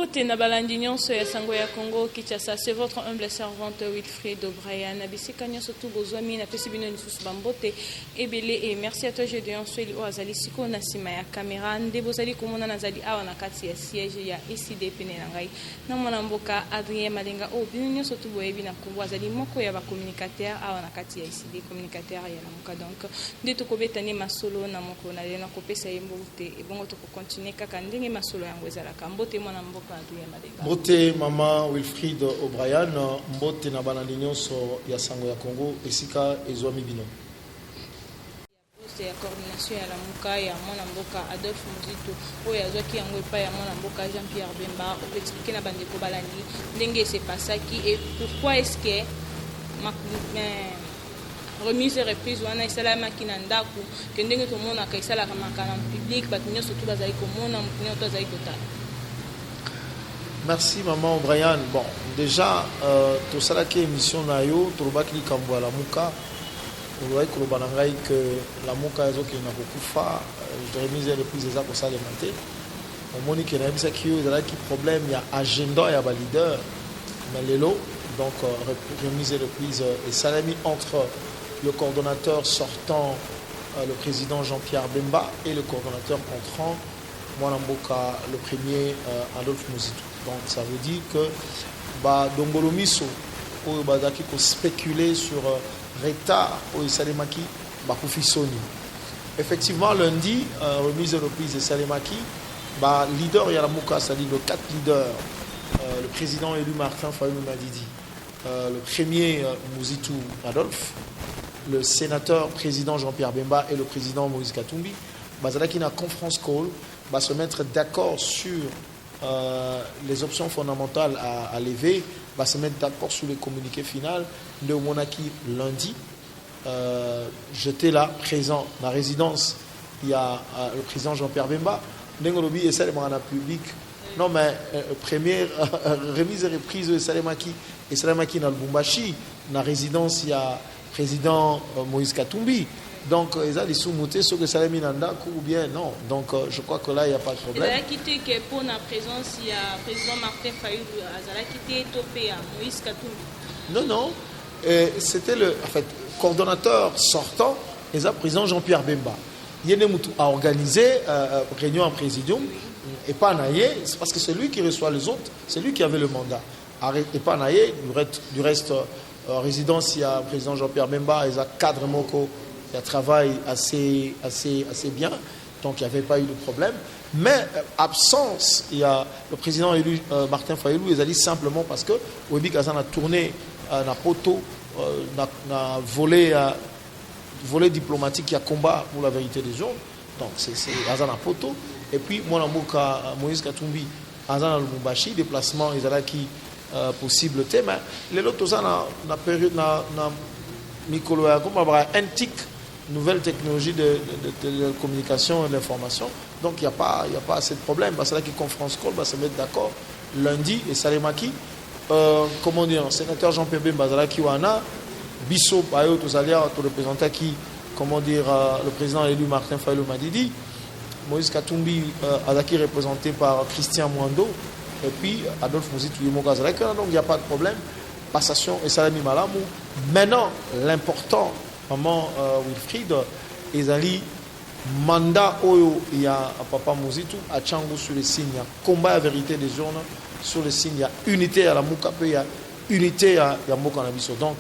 Mbote na balandi nyonso ya sango ya Congo Kinshasa, c'est votre humble servante Wilfried O'Brien. Bisika nyonso tu bozwami na pesi bino lisusu bambote ebele et merci à toi Gédéon Sweli o azali siko na sima ya caméra nde bozali komona nazali awa na kati ya siège ya ECD pene na ngai na mwana mboka Adrien Malenga o bino nyonso tu boyebi na Congo azali moko ya ba communicateur awa na kati ya ECD communicateur ya na moka donc nde tokobetani masolo na moko na lena kopesa yembote ebongo toko continuer kaka ndenge masolo yango ezalaka mbote mwana mboka Adrien Malenga. Mbote mama Wilfried O'Brien mbote na balandi nyonso ya sango ya Congo esika ezwami bino. Ya coordination ya la muka ya mwana mboka Adolphe Muzito oyo azwaki yango epai ya mwana mboka Jean-Pierre Bemba oexpliquer na bandeko balandi ndenge se passaki et pourquoi est-ce que remise et reprise wana esalamaki na ndako ke ndenge tomonaka esalaka makala na public bato nyonso tu bazali komona mokuni oyo tozali kotala. Merci maman O'Brien. Bon, déjà tout ça qui émission na yo tolobaki likambo ya la muka oloai koloba na ngai que la muka ezokende na kokufa remise et reprise eza kosalema te omoni ke nayebisaki yo ezalaki problème ya agenda ya baleader na lelo donc remise et reprise esalemi entre le coordonnateur sortant le président Jean-Pierre Bemba et le coordonnateur entrant mwana mboka le premier Adolphe Muzito. Donc ça veut dire que dongolo miso oyo bazaki ko spéculer sur retard au Salemaki bakufisoni. Effectivement lundi remise de reprise de Salemaki leader Yalamuka, c'est-à-dire le 4 leaders, le président élu Martin Fayulu Madidi, le premier Muzito Adolphe, le sénateur président Jean-Pierre Bemba et le président Moïse Katumbi bazalaki na conference call va se mettre d'accord sur les options fondamentales à lever, va se mettre d'accord sur les communiqués finaux de Monaki lundi. J'étais là, présent, dans la résidence, il y a le président Jean-Pierre Bemba, Nengolobi et Salemana en public. Non, mais première remise et reprise de Salemaki et Salemaki dans le Bumbashi, dans la résidence, il y a le président Moïse Katumbi. Donc, ils ont des sous-moutés sur que Salami Nanda ou bien non. Donc, je crois que là, il n'y a pas de problème. Il a quitté que pour la présence, il y a le président Martin Fayulu, il a quitté Topé à Moïse Katumbi. Non. C'était le coordonnateur sortant, et le président Jean-Pierre Bemba. Yenemoutou a organisé réunion en présidium, et pas Naye, c'est parce que c'est lui qui reçoit les autres, c'est lui qui avait le mandat. Et pas Naye, du reste, résidence, il y a le président Jean-Pierre Bemba, il y a cadre Moko. Il y a un travail assez bien, donc il n'y avait pas eu de problème. Mais absence, il y a le président élu Martin Fayulu, il a dit simplement parce que Webi Kazan a tourné na poto, na volet diplomatique qui a combat pour la vérité des gens. Donc c'est Azan a poto. Et puis mon Moïse Katumbi, Azan a Lubumbashi, déplacement Izalaki possible. Mais les autres na période na Mikolo comme un tic nouvelle technologie de communication et d'information. Donc il n'y a pas assez de problème. C'est là que conférence call va se mettre d'accord lundi et Salemaki comment dire sénateur Jean-Pierre Bemba qui wana biso bayo tous alliés to représenter qui comment dire le président élu Martin Fayulu Madidi, Moïse Katumbi azaki représenté par Christian Mwando et puis Adolphe Muzito Yumoka Zalaki. Donc il n'y a pas de problème. Passation et Salami Malamu. Maintenant, l'important, maman Wilfried, ezali mandat oyo il y a papa Muzito à Tchango sur les signes, il y a combat à vérité des journaux sur les signes, il y a unité à la Moukape, il y a unité à Moka Nabiso. Donc,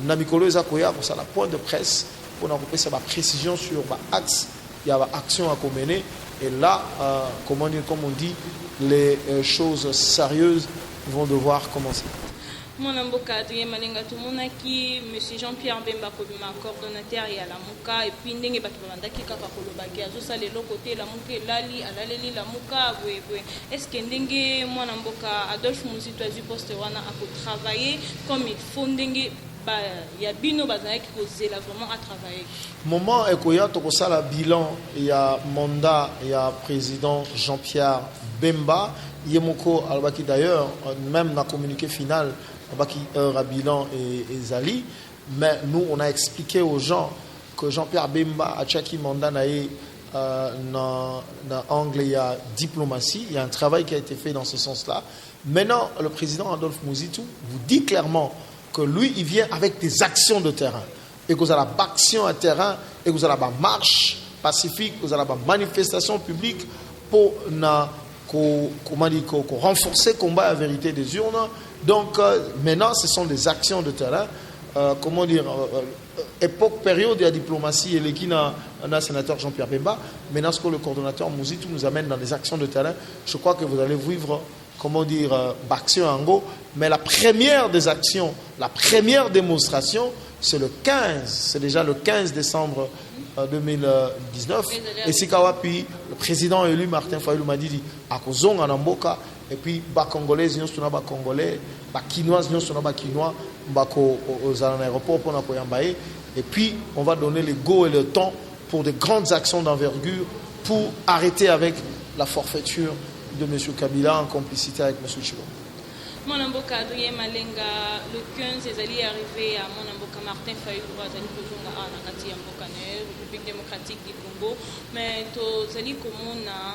Namikolo Zakoya, pour ça, la point de presse, pour nous couper sa précision sur l'axe, il y a action à mener. Et là, comme on dit, les choses sérieuses vont devoir commencer. Mon amboka Adrien Malenga tumonaki monsieur Jean-Pierre Bemba kobima coordonnateur ya la muka et puis ndenge bato bandaki kaka kolobaki azosa lelo côté la muka lali alaleli la muka bwe est-ce que ndenge mon amboka Adolphe Muzito azu poste wana a travailler comme il faut ndenge ya bino bazaki kozela vraiment à travailler moment ekoya tokosala bilan ya mandat ya président Jean-Pierre Bemba yemoko albaki d'ailleurs même na communiqué final Baki Rabilan et Zali, mais nous on a expliqué aux gens que Jean-Pierre Bemba a Tchaki Mandanae dans l'angle, il y a diplomatie, il y a un travail qui a été fait dans ce sens-là. Maintenant, le président Adolphe Muzitu vous dit clairement que lui, il vient avec des actions de terrain. Et que vous avez l'action à terrain, et que vous avez la marche pacifique, que vous avez la manifestation publique pour renforcer le combat à la vérité des urnes. Donc, maintenant, ce sont des actions de terrain. Époque, période de la diplomatie, et l'équipe d'un sénateur Jean-Pierre Bemba. Maintenant, ce que le coordonnateur Muzitu nous amène dans des actions de terrain, je crois que vous allez vivre, action en go. Mais la première des actions, la première démonstration, c'est le 15. C'est déjà le 15 décembre 2019. Et si Kawapi, le président élu Martin Fayulu m'a dit, à Kozong, en Amboka, et puis, les Congolais, les Congolais, les Quinois, les Quinois, aux aéroports pour Napoyambaye. Et puis, on va donner le go et le temps pour de grandes actions d'envergure pour arrêter avec la forfaiture de M. Kabila en complicité avec M. Chilombo. Monamboka Adrien Malenga, le 15 est arrivé à Monamboka Martin Fayulu, Azali Kozonga Anakati Amboka, République démocratique du Congo. Mais Tozali Komona.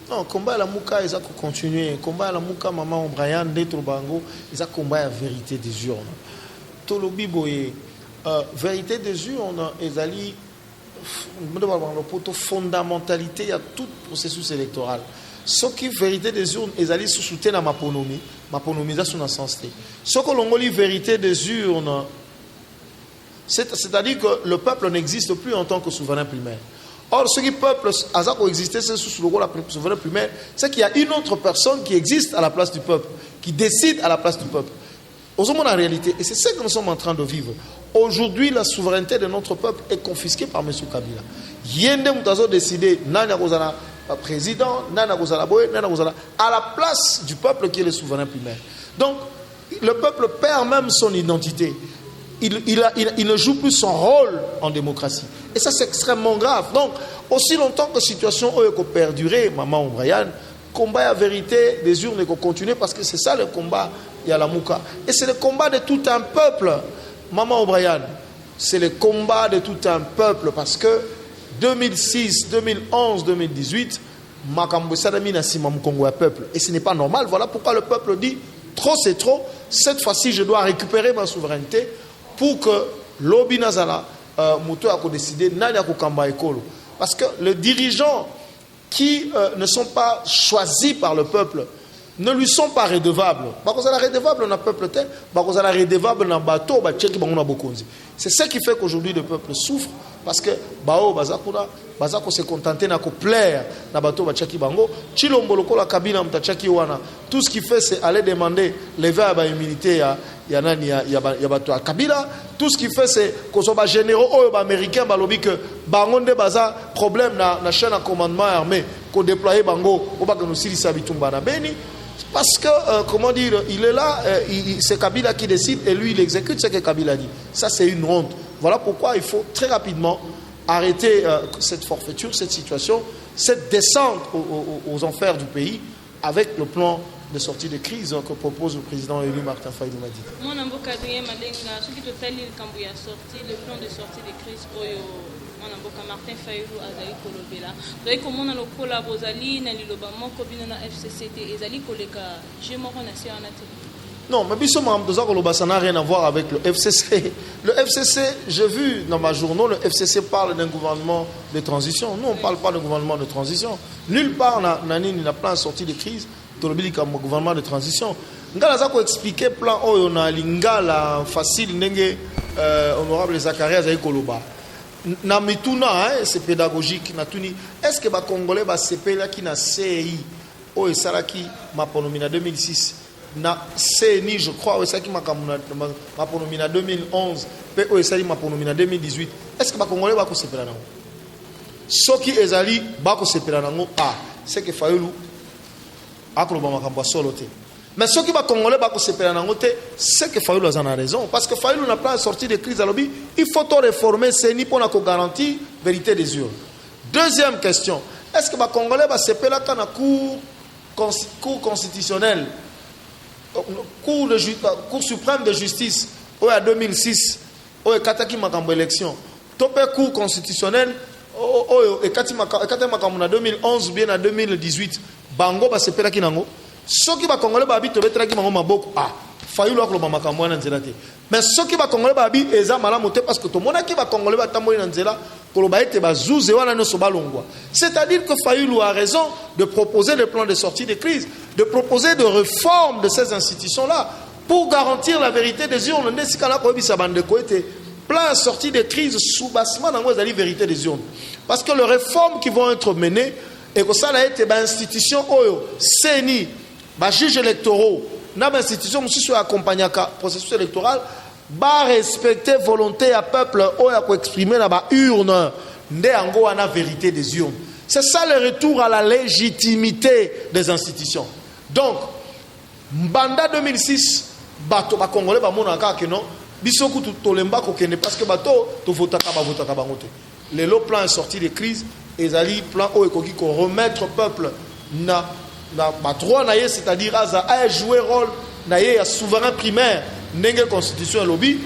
Non, combat la mouka, ils ont continué. Combat la mouka, maman Brian, d'être bango, ils ont combat la vérité des urnes. Tolobi boye, vérité des urnes, ils allaient le fondamentalité à tout processus électoral. Ce qui vérité des urnes, ils allaient sous soutenir ma ponomie ça son sens. Ce que l'on dit vérité des urnes. C'est-à-dire que le peuple n'existe plus en tant que souverain primaire. Or, ce qui peuple a existé sous le rôle de souverain primaire, c'est qu'il y a une autre personne qui existe à la place du peuple, qui décide à la place du peuple. Au moins, en réalité, et c'est ce que nous sommes en train de vivre. Aujourd'hui, la souveraineté de notre peuple est confisquée par M. Kabila. Yende Moutazo décidé, Nana Gozala, président, Nana Gozala Boye, Nana Gozala, à la place du peuple qui est le souverain primaire. Donc, le peuple perd même son identité. Il ne joue plus son rôle en démocratie. Et ça, c'est extrêmement grave. Donc, aussi longtemps que la situation peut perdurer, maman Brian, combat à vérité des urnes et continuer parce que c'est ça le combat, il y a la mouka. Et c'est le combat de tout un peuple, maman Brian. C'est le combat de tout un peuple parce que 2006, 2011, 2018, Makambo Sadami Nassima Mkongo est peuple. Et ce n'est pas normal. Voilà pourquoi le peuple dit trop c'est trop. Cette fois-ci, je dois récupérer ma souveraineté. Pour que l'Obi Nazala Mouto a décidé Nanya Kukamba Ekolo. Parce que les dirigeants qui ne sont pas choisis par le peuple ne lui sont pas redevables. Parce que la redevable dans le peuple tel, parce que la redevable dans le bateau, c'est ce qui fait qu'aujourd'hui le peuple souffre. Parce que Bao Bazakura, Bazako se contenter de plaire dans le bateau Bachaki Bango. Chilombo Lokola Kabila Mtachaki Wana. Tout ce qu'il fait, c'est aller demander les verts à l'immunité à Kabila. Tout ce qu'il fait, c'est que les généraux américains balobi que Bangonde Baza problème dans la chaîne de commandement armé qu'on déploie Bango au bac nous sili sabitumba na Beni. Parce que, il est là, c'est Kabila qui décide et lui il exécute ce que Kabila dit. Ça c'est une honte. Voilà pourquoi il faut très rapidement arrêter cette forfaiture, cette situation, cette descente aux enfers du pays avec le plan de sortie de crise que propose le président élu Martin Fayulu Madi. Mon amboka Adrien Malenga, ce qui total le plan de sortie de crise pour mon amboka Martin Fayulu azali kolobela. Donc comment on a le collabozali na liloba moko bino na FCCT ezali koleka je moko na sia na te. Non, mais ça n'a rien à voir avec le FCC. Le FCC, j'ai vu dans ma journaux, le FCC parle d'un gouvernement de transition. Nous, on ne parle pas de gouvernement de transition. Nulle part, on n'a pas sorti de crise. Comme gouvernement de transition. Ngala ko expliquer plan on a lingala facile ndenge honorable Zakaria Zaï Koloba. Na mituna c'est pédagogique na tuni. Est-ce que ba congolais ba sepela ki na CI o esalaki maponomina 2006 na CNI je crois o esalaki maponomina 2011 pe o esali maponomina 2018. Est-ce que ba congolais ba ko sepela nango? Soki ezali ba ko sepela nango c'est que Fayulu mais ce qui va congolais c'est que Fayulu a raison parce que Fayulu n'a pas sorti de crise à l'objet. Il faut réformer CENI pour garantir la vérité des urnes. Deuxième question, est-ce que les Congolais va se faire la cour constitutionnelle, cour suprême de justice en 2006 oyo ekataki makambo élection to mpe cour constitutionnel oyo ekati makambo na 2011 bien na 2018 bango basepelaki nango soki bakongole babi tobetelaki bango maboko fayulu akoloba makambo wana nzela te mais soki bakongole babi eza malamu te parce que tomonaki bakongole batamboli na nzela koloba ete bazuze wana nyonso balongwa. C'est-à-dire que Fayulu a raison de proposer des plans de sortie de crise, de proposer des réformes de ces institutions-là pour garantir la vérité des urnes. Plan de sortie de crise sous bassement dans la vérité des urnes. Parce que les réformes qui vont être menées, et que ça a été une institution, CENI, juges électoraux, une institution qui accompagne le processus électoral, va respecter la volonté du peuple qui exprimer dans la urne, la vérité des urnes. C'est ça le retour à la légitimité des institutions. Donc, Mbanda 2006, bato ba Congolais ba monaka que non, bisoku tolemba ko kende parce que bato to votaka bangote. Les lots plans sortis de crise, ezali plan o ekoki ko remettre peuple na droit na ye, c'est-à-dire à jouer rôle na ye ya souverain primaire. N'enge constitution lobby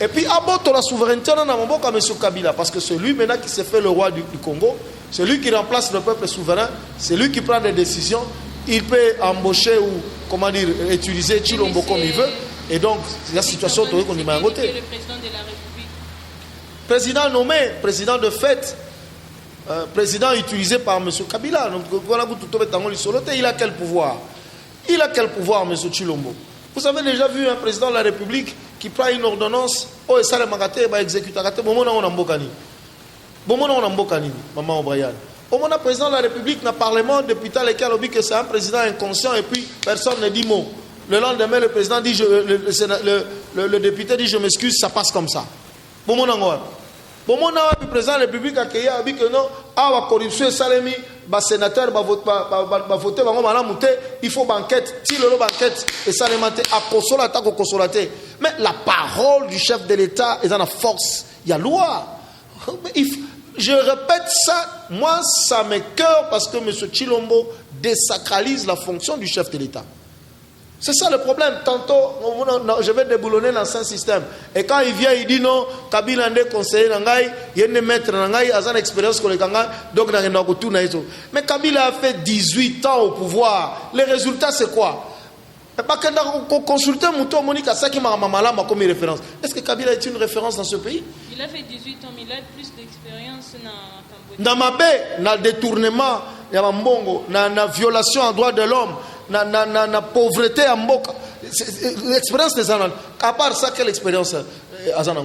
et puis aboto la souveraineté dans Mboka M. Kabila parce que c'est lui maintenant qui s'est fait le roi du Congo, c'est lui qui remplace le peuple souverain, c'est lui qui prend des décisions, il peut embaucher ou comment dire utiliser Chilombo comme il veut et donc la situation qu'on y met à côté. Le président de la République. Président nommé, président de fait, président utilisé par M. Kabila. Donc voilà il a quel pouvoir? Il a quel pouvoir M. Chilombo? Vous avez déjà vu un président de la République qui prend une ordonnance, et ça le magate va exécuter. Maman O'Brien. Au moment président de la République, dans le Parlement, depuis lequel on dit que c'est un président inconscient et puis personne ne dit mot. Le lendemain, le président dit, le député dit je m'excuse, ça passe comme ça. Le président de la République a dit que non, la corruption, salami, les sénateurs vont voter, il faut banquette, si le banquette, et ça les mate à consolater. Mais la parole du chef de l'État est dans la force, il y a loi. Je répète ça, moi ça m'écoeure parce que M. Chilombo désacralise la fonction du chef de l'État. C'est ça le problème. Tantôt, je vais déboulonner l'ancien système. Et quand il vient, il dit non, Kabila est conseiller, il est maître, il a une expérience pour les Kanga, donc il a tout. Mais Kabila a fait 18 ans au pouvoir. Les résultats, c'est quoi? Consulter Mouto Monique à ça qui m'a comme référence. Est-ce que Kabila est une référence dans ce pays? Il a fait 18 ans, mais il a plus d'expérience dans Cambodge. Dans ma baie, dans le détournement, dans la violation en droit de l'homme, na pauvreté en Mboka. L'expérience des Anans. À part ça, quelle expérience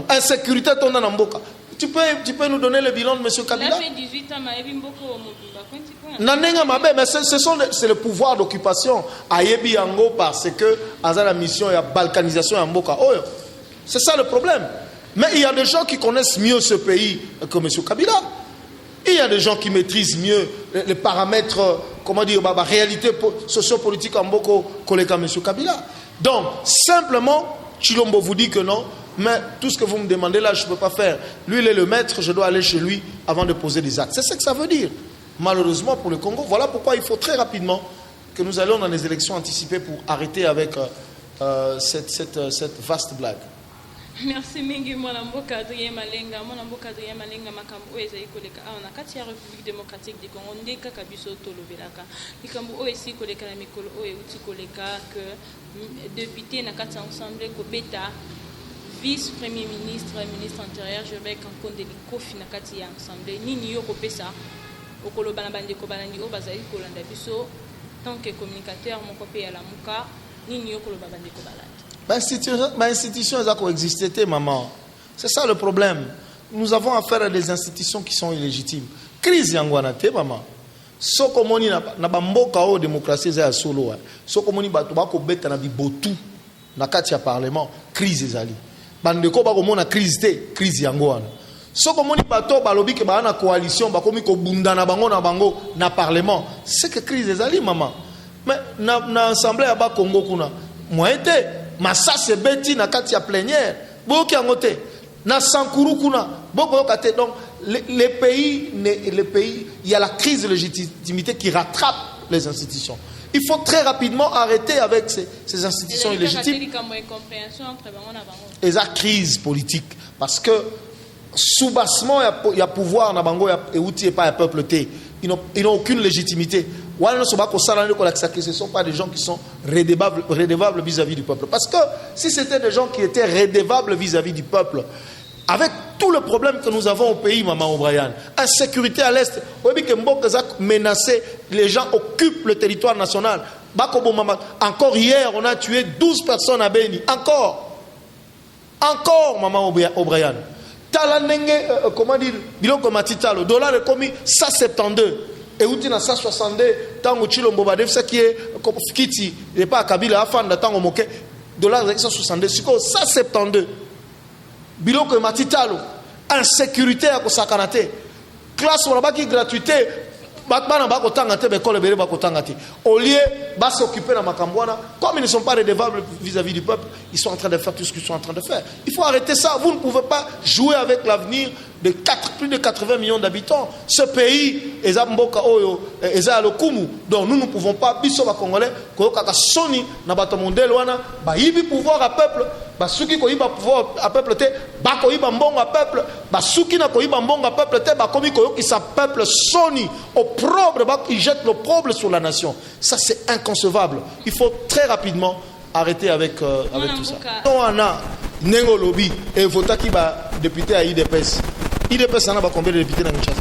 insécurité ton en Mboka. Tu peux nous donner le bilan de M. Kabila? Il a fait 18 ans, mais c'est le pouvoir d'occupation à Yebi Yango parce que la mission il y a balkanisation en Mboka. C'est ça le problème. Mais il y a des gens qui connaissent mieux ce pays que M. Kabila. Il y a des gens qui maîtrisent mieux les paramètres, comment dire, la réalité sociopolitique en Mboko que M. Kabila. Donc, simplement, Chilombo vous dit que non, mais tout ce que vous me demandez là, je ne peux pas faire. Lui, il est le maître, je dois aller chez lui avant de poser des actes. C'est ce que ça veut dire. Malheureusement pour le Congo, voilà pourquoi il faut très rapidement que nous allions dans les élections anticipées pour arrêter avec cette vaste blague. Merci mingi mwana mboka Adrien Malenga makambo oyo ezali koleka awa na kati ya République démocratique du Congo nde kaka biso tolobelaka likambo oyo esi koleka na mikolo oyo euti koleka que député na kati ya ensemble kobeta vice premier ministre intérieur Jobek Nkonde Likofi na kati ya ensemble nini yo kopesa okoloba na bandeko balandi oyo bazali kolanda biso tant que communicateur moko pe ya lamuka nini yo koloba bandeko balandi. Ma institution a coexisté, maman. C'est ça le problème. Nous avons affaire à des institutions qui sont illégitimes. Crise yanguanate, maman. Sokomoni na bamboka o démocratie za solo. Sokomoni bato bako beta na bibotu na kati ya parlement. Crise ezali. Bandeko bako mona crise te, crise yanguana. Sokomoni bato balobi ke ba na coalition bakomi ko bunda na bango na parlement. C'est que crise ezali, maman. Mais na assemblée ya ba Congo kuna. Moi été mais ça c'est bêti na kati ya plénière boki angote na sankuru kuna boko kate. Donc les pays il y a la crise de légitimité qui rattrape les institutions Il faut très rapidement arrêter avec ces institutions illégitimes. Et la crise politique. Parce que sous-bassement, il y a pouvoir, et pas un peuple. Ils n'ont aucune légitimité. Ce ne sont pas des gens qui sont redevables vis-à-vis du peuple. Parce que si c'était des gens qui étaient redevables vis-à-vis du peuple, avec tout le problème que nous avons au pays, Maman O'Brien, insécurité à l'Est, menacé, les gens occupent le territoire national. Encore hier, on a tué 12 personnes à Beni. Encore, Maman O'Brien. Comment dire, le dollar est commis 172 et où tu as 162 tant que tu l'as ça qui est kiti et pas Kabila afanda tant que moqué dollar 162 172 biloko matitalo insécurité à kosakanate classe wala qui gratuité batbana ba kotangate be kole bere ba kotangate au lieu ba s'occuper na makambwana comme ils ne sont pas redevables vis-à-vis du peuple, ils sont en train de faire tout ce qu'ils sont en train de faire. Il faut arrêter ça. Vous ne pouvez pas jouer avec l'avenir de plus de 80 millions d'habitants. Ce pays eza mboka oyo eza lokumu, donc nous ne pouvons pas biso ba congolais ko kaka soni na bato mondelo wana ba yibi pouvoir à peuple. Basuki ko yiba pouvoir à peuple te ba ko yiba mbongo à peuple basuki na ko yiba mbongo à peuple te ba komi ko ki sa peuple soni opprobre ba qui jette l'opprobre sur la nation. Ça c'est inconcevable. Il faut très rapidement arrêter avec tout ça. On a nengo lobby et vota qui ba député à IDPS. IDPS en a ba combien de députés dans Kinshasa?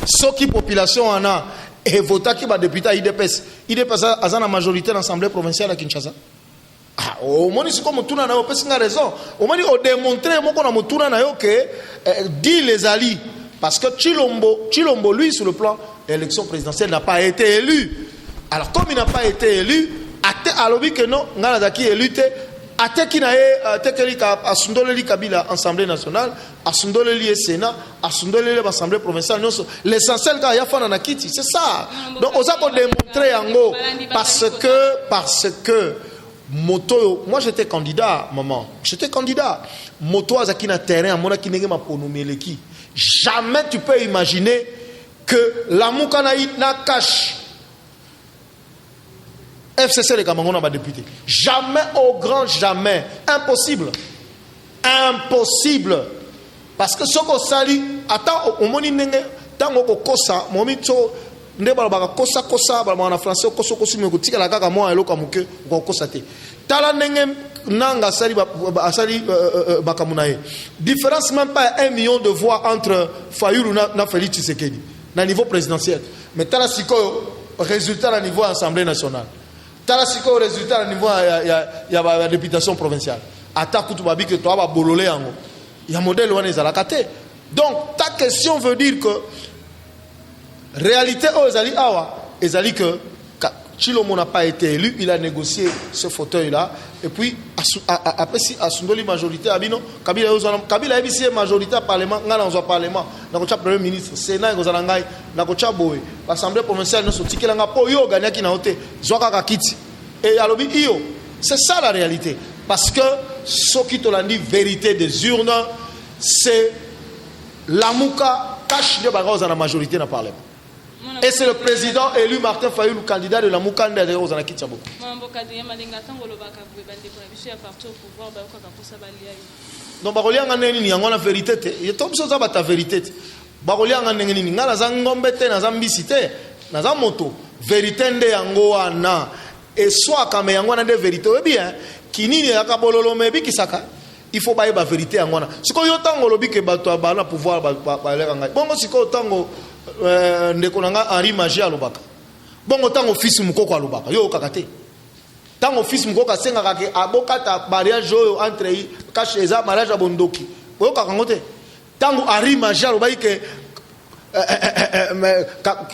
Soki population en a et vota qui ba député à IDPS. IDPS a la majorité dans l'Assemblée provinciale à Kinshasa. Au moins c'est comme tout na yo pesinga raison. Au moins on démontrer moko na mutuna na yo que dit les alliés parce que Chilombo lui sur le plan de l'élection présidentielle n'a pas été élu. Alors comme il n'a pas été élu, alors que non nganazaki élu te ateki na tekeli ka asundoleli Kabila Assemblée nationale, asundoleli Sénat, asundoleli Assemblée provinciale. L'essentiel quand ya fana na kiti, c'est ça. Donc on a qu'on démontrer yango parce que moto, moi j'étais candidat, maman. J'étais candidat. Moto azaki na terrain, mona ki nenge ma ponomeleki. Jamais tu peux imaginer que la Moukanaï na cache FCC les Cameroun n'a pas député. Jamais, au grand jamais. Impossible. Impossible. Parce que ce qu'on sali, attends, au moni nenge, tant qu'on kosa, momito, ne balaba kosa, balaba en français, kosa, me goûte, la gaga moi, elo kamuke, ko kosa te. Tala nenge, nanga sali, bakamunaye. Différence même pas 1 million de voix entre Fayoulou na Félix Tshisekedi, na niveau présidentiel. Mais tala siko, résultat à niveau Assemblée nationale. Tala siko, résultat à niveau, il y a la députation provinciale. Ata kutu babi que toi, bololé yango. Il y a un modèle où on est à la kate. Donc, ta question veut dire que réalité, ezali que Chilombo n'a pas été élu, il a négocié ce fauteuil-là. Et puis, après, si Asundoli majorité, Kabila a dit majorité au Parlement, on a un Parlement, on a un Premier ministre, Sénat, on a un Boé, l'Assemblée provinciale, on a un ticket, on a un kiti. Et alors, c'est ça la réalité. Parce que ce qui te l'a dit, vérité des urnes, c'est la Mouka cache de Barros dans la majorité dans le Parlement. Et c'est le président élu Martin Fayoulou, candidat de la Moukande de Barros dans la Kitchabou. Donc, Barolia n'a pas la vérité. Il y a tout ça, ta vérité. Barolia n'a pas la vérité. N'a pas moto. Vérité de Yangoana. Et soit quand Yango a des vérités, eh bien, Kinini Yakabololo Mebi Kisaka. Il faut bailler la vérité à moi. Ce qu'on y a tant lobby que bateau à pouvoir parler en bon si qu'on tango nekonanga Henri Magia lobaka. Bon autant au fils mukoko lobaka. Yo kakate. Tant au fils mukoko senga kake abokata mariage entre caché za mariage bondoki. Yo kakangote. Tant Henri Magia lobaka que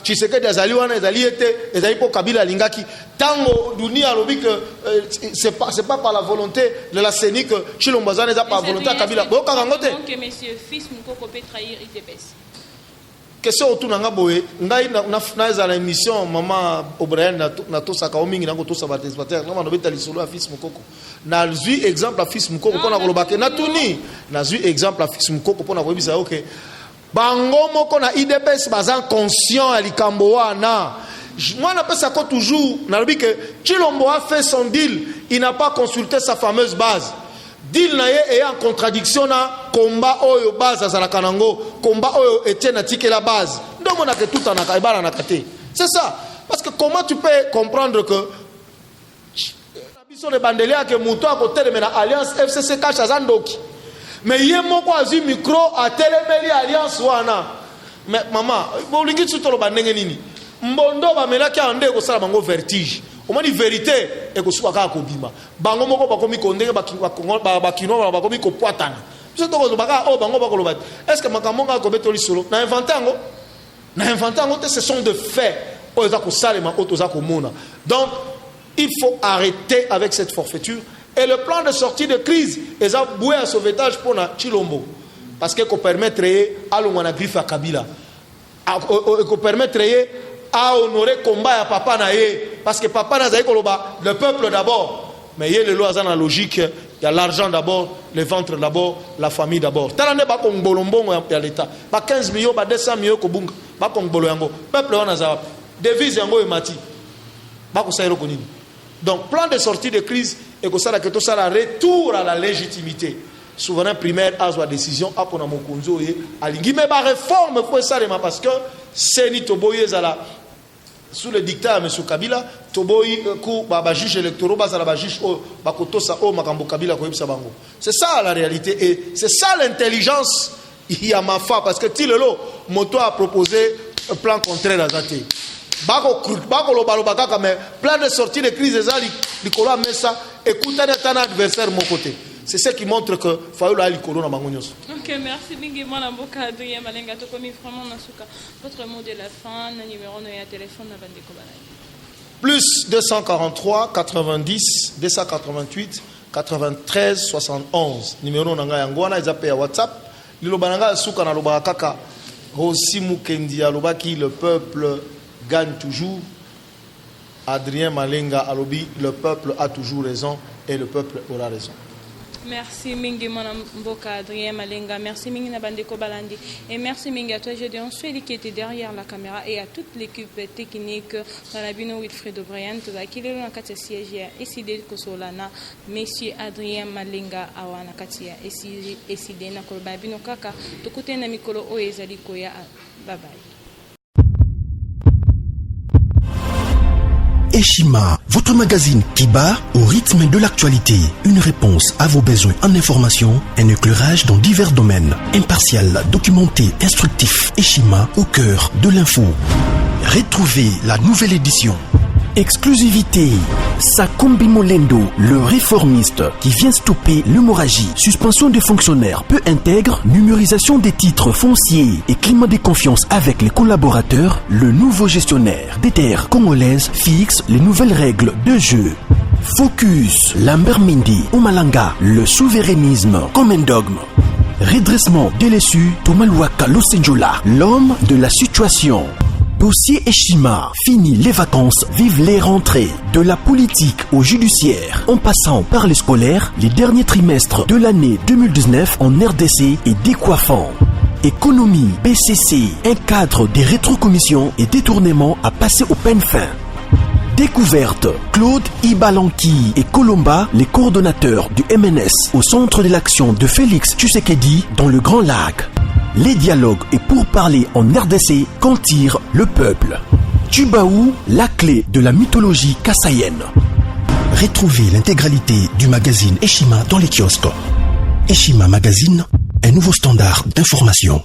Tshisekedi azali wana ezali ete ezali po Kabila lingaki tango dunia lobi que c'est pas par la volonté de la CENI que Chilombo Zane n'est pas volonté à Kabila boka kangote que monsieur fils Mukoko peut trahir IDPS. Question autour nanga boye ngai na za la émission maman O'Brien na to saka omingi nango to sa batespataire na nobeta lisolo a fils Mukoko na zui exemple a fils Mukoko pona kolobaka na tuni na zui exemple a fils Mukoko pona koyebisa OK bango moko na IDPS bazan conscient ya likambo wana Moi, on appelle ça toujours. On a dit que Chilombo a fait son deal. Il n'a pas consulté sa fameuse base. Deal est en contradiction na combat oyo base à Zalakanango, combat oyo Etienne Atike la base. Donc on a que tout en akaibara nakate. C'est ça. Parce que comment tu peux comprendre que les bandeliers que Mouto à côté de l'Alliance FCC cache à Zandoki. Mais il y a un micro à Téléméli Alliance Wana. Mais maman, vous voulez que tu te le bandes nini? Mbondo ba melaki ande ko sala bango vertige. Au moins vérité et ko suka ka ko bima. Bango moko ba komi konde ba kino ba komi ko poatana. C'est to ko ba o bango ba ko lobat. Est-ce que makambo ka ko betoli solo? Na inventé ngo, ce sont de faits. O za ko salema o to za ko mona. Donc il faut arrêter avec cette forfaiture. Et le plan de sortie de crise, ils ont boué un sauvetage pour Chilombo. Parce qu'il permettrait à l'Ongwana griffe à Kabila. Il permettrait à honorer le combat à Papa Naye. Parce que Papa Naye, le peuple d'abord. Mais il y a les lois dans la logique. Il y a l'argent d'abord, le ventre d'abord, la famille d'abord. Talane ba kong bolombo ya l'État. Ba 15 millions, ba 200 millions ko bunga. Ba kong bolo yango. Peuple wana za devise yango e mati. Ba ko sayro konini. Donc, plan de sortie de crise, et que ça, retour à la légitimité. Souverain primaire a sa décision, a pour mon konzo et à l'ingui. Mais la réforme, faut ça, parce que c'est ni Toboye Zala, sous le dictat de M. Kabila, Toboye, juge électoral, juge Bakotosa, Makambo Kabila, Sabango. C'est ça la réalité, et c'est ça l'intelligence. Il y a ma foi, parce que Tilelo, Moto a proposé un plan contraire à Zate. Plan de sortie de crise écoutez un adversaire mon côté. C'est ce qui montre que Fayola Likolo na bango nyonso. OK, merci bingi mwana mboka Adrien Malenga to komi vraiment nasuka. Votre mot de la fin, na numéro no ya téléphone na bandeko balai. Plus 243 90 288 93 71. Numéro nanga yango wana ezape ya WhatsApp. Liloba nanga suka na loba kaka Rossi Mukendi alobaki le peuple gagne toujours. Adrien Malenga alobi, le peuple a toujours raison et le peuple aura raison. Merci Mingi Mboka Adrien Malenga, merci Mingi Nabandeko Balandi et merci Mingi à toi Gédéon Sueli qui était derrière la caméra et à toute l'équipe technique dans la bino Wilfred O'Brien qui est dans le siège ici de Kosolana, monsieur Adrien Malenga awana katia ici de na kolba bino kaka to côté na mikolo o ezali koya bye bye. Eshima, votre magazine qui bat au rythme de l'actualité. Une réponse à vos besoins en information, un éclairage dans divers domaines. Impartial, documenté, instructif. Eshima au cœur de l'info. Retrouvez la nouvelle édition. Exclusivité. Sakombi Molendo, le réformiste qui vient stopper l'hémorragie. Suspension des fonctionnaires peu intègre, numérisation des titres fonciers et climat de confiance avec les collaborateurs. Le nouveau gestionnaire des terres congolaises fixe les nouvelles règles de jeu. Focus. Lambert Mindi, Omalanga, le souverainisme comme un dogme. Redressement délaissé, Tomaluaka Losenjola, l'homme de la situation. Dossier Eshima, fini les vacances, vive les rentrées. De la politique au judiciaire, en passant par les scolaires, les derniers trimestres de l'année 2019 en RDC est décoiffant. Économie, BCC, un cadre des rétrocommissions et détournements à passer au peine fin. Découverte, Claude Ibalanki et Colomba, les coordonnateurs du MNS au centre de l'action de Félix Tshisekedi dans le Grand Lac. Les dialogues et pourparlers en RDC qu'en tire le peuple. Tubaou, la clé de la mythologie kassaïenne. Retrouvez l'intégralité du magazine Eshima dans les kiosques. Eshima Magazine, un nouveau standard d'information.